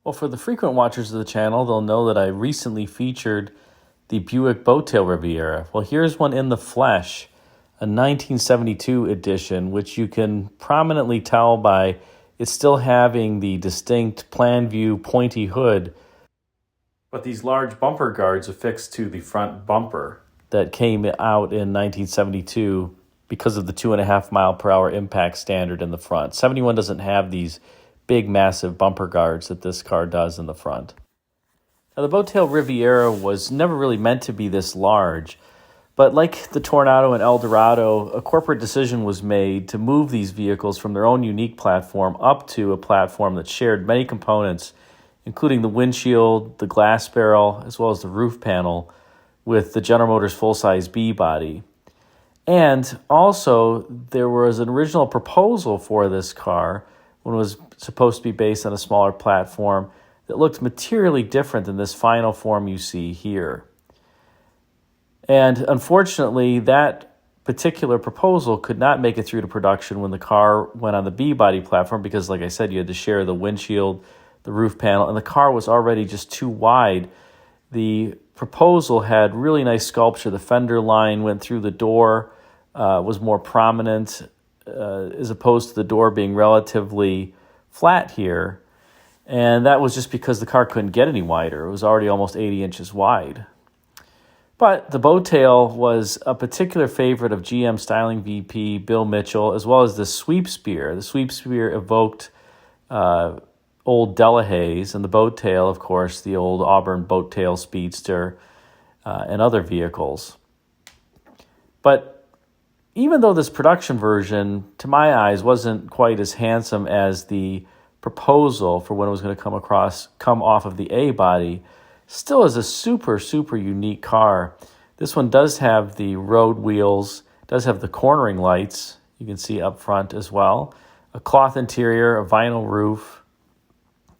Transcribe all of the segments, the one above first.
Well, for the frequent watchers of the channel, they'll know that I recently featured the Buick Boattail Riviera. Well, here's one in the flesh, a 1972 edition, which you can prominently tell by it still having the distinct plan view pointy hood, but these large bumper guards affixed to the front bumper that came out in 1972 because of the 2.5 mile per hour impact standard in the front. 71 doesn't have these big, massive bumper guards that this car does in the front. Now, the Boattail Riviera was never really meant to be this large, but like the Tornado and Eldorado, a corporate decision was made to move these vehicles from their own unique platform up to a platform that shared many components, including the windshield, the glass barrel, as well as the roof panel, with the General Motors full-size B body. And also, there was an original proposal for this car when it was supposed to be based on a smaller platform that looked materially different than this final form you see here. And unfortunately, that particular proposal could not make it through to production when the car went on the B-body platform because, like I said, you had to share the windshield, the roof panel, and the car was already just too wide. The proposal had really nice sculpture. The fender line went through the door, was more prominent, as opposed to the door being relatively flat here. And that was just because the car couldn't get any wider. It was already almost 80 inches wide. But the Boattail was a particular favorite of GM styling VP Bill Mitchell, as well as the Sweep Spear. The Sweep Spear evoked old Delahaye's, and the Boattail, of course, the old Auburn Boattail Speedster, and other vehicles. But even though this production version, to my eyes, wasn't quite as handsome as the proposal for when it was going to come off of the A body, still is a super, super unique car. This one does have the road wheels, does have the cornering lights, you can see up front as well, a cloth interior, a vinyl roof,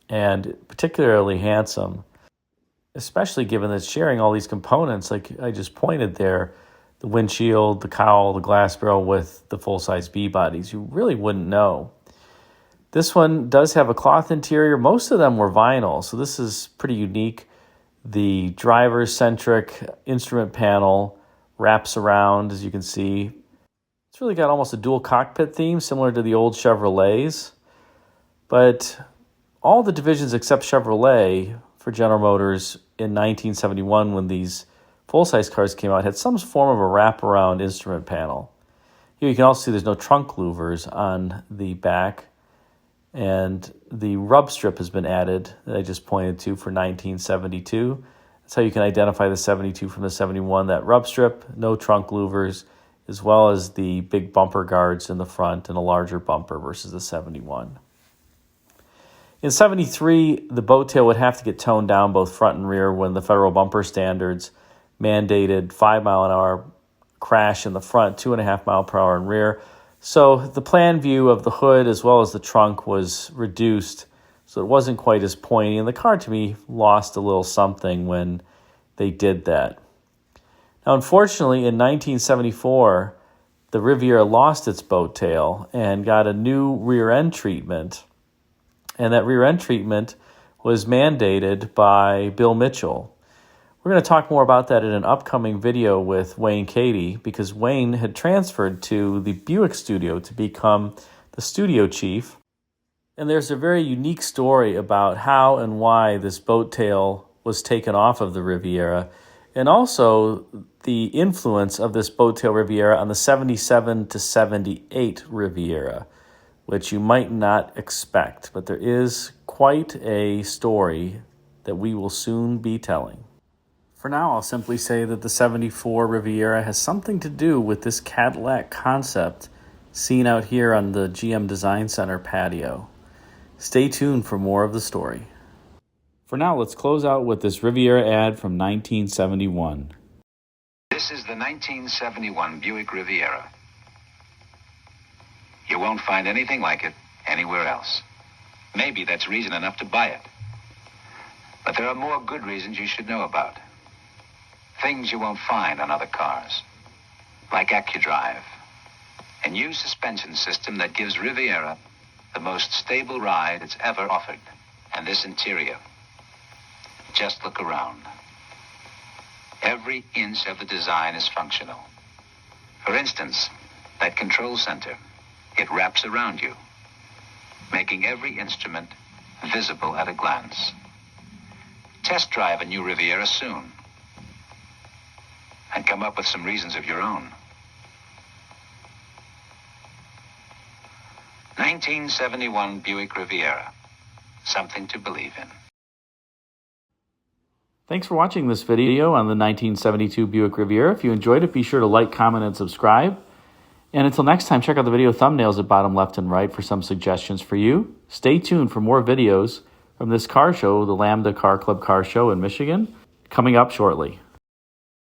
and particularly handsome, especially given that it's sharing all these components like I just pointed there, the windshield, the cowl, the glass barrel with the full-size B bodies. You really wouldn't know. This one does have a cloth interior. Most of them were vinyl, so this is pretty unique. The driver-centric instrument panel wraps around, as you can see. It's really got almost a dual cockpit theme, similar to the old Chevrolets. But all the divisions except Chevrolet for General Motors in 1971, when these full-size cars came out, had some form of a wraparound instrument panel. Here you can also see there's no trunk louvers on the back, and the rub strip has been added that I just pointed to for 1972. That's how you can identify the 72 from the 71, that rub strip, no trunk louvers, as well as the big bumper guards in the front and a larger bumper versus the 71. In 73, the Boattail would have to get toned down both front and rear when the federal bumper standards mandated 5 mile an hour crash in the front, 2.5 mile per hour in rear. So the plan view of the hood as well as the trunk was reduced, so it wasn't quite as pointy. And the car, to me, lost a little something when they did that. Now, unfortunately, in 1974, the Riviera lost its Boattail and got a new rear end treatment. And that rear end treatment was mandated by Bill Mitchell. We're going to talk more about that in an upcoming video with Wayne Cady, because Wayne had transferred to the Buick studio to become the studio chief. And there's a very unique story about how and why this Boattail was taken off of the Riviera, and also the influence of this Boattail Riviera on the 77 to 78 Riviera, which you might not expect. But there is quite a story that we will soon be telling. For now, I'll simply say that the 74 Riviera has something to do with this Cadillac concept seen out here on the GM Design Center patio. Stay tuned for more of the story. For now, let's close out with this Riviera ad from 1971. This is the 1971 Buick Riviera. You won't find anything like it anywhere else. Maybe that's reason enough to buy it. But there are more good reasons you should know about. Things you won't find on other cars, like AccuDrive, a new suspension system that gives Riviera the most stable ride it's ever offered. And this interior. Just look around. Every inch of the design is functional. For instance, that control center, it wraps around you, making every instrument visible at a glance. Test drive a new Riviera soon, and come up with some reasons of your own. 1971 Buick Riviera. Something to believe in. Thanks for watching this video on the 1972 Buick Riviera. If you enjoyed it, be sure to like, comment, and subscribe. And until next time, check out the video thumbnails at bottom left and right for some suggestions for you. Stay tuned for more videos from this car show, the Lambda Car Club Car Show in Michigan, coming up shortly.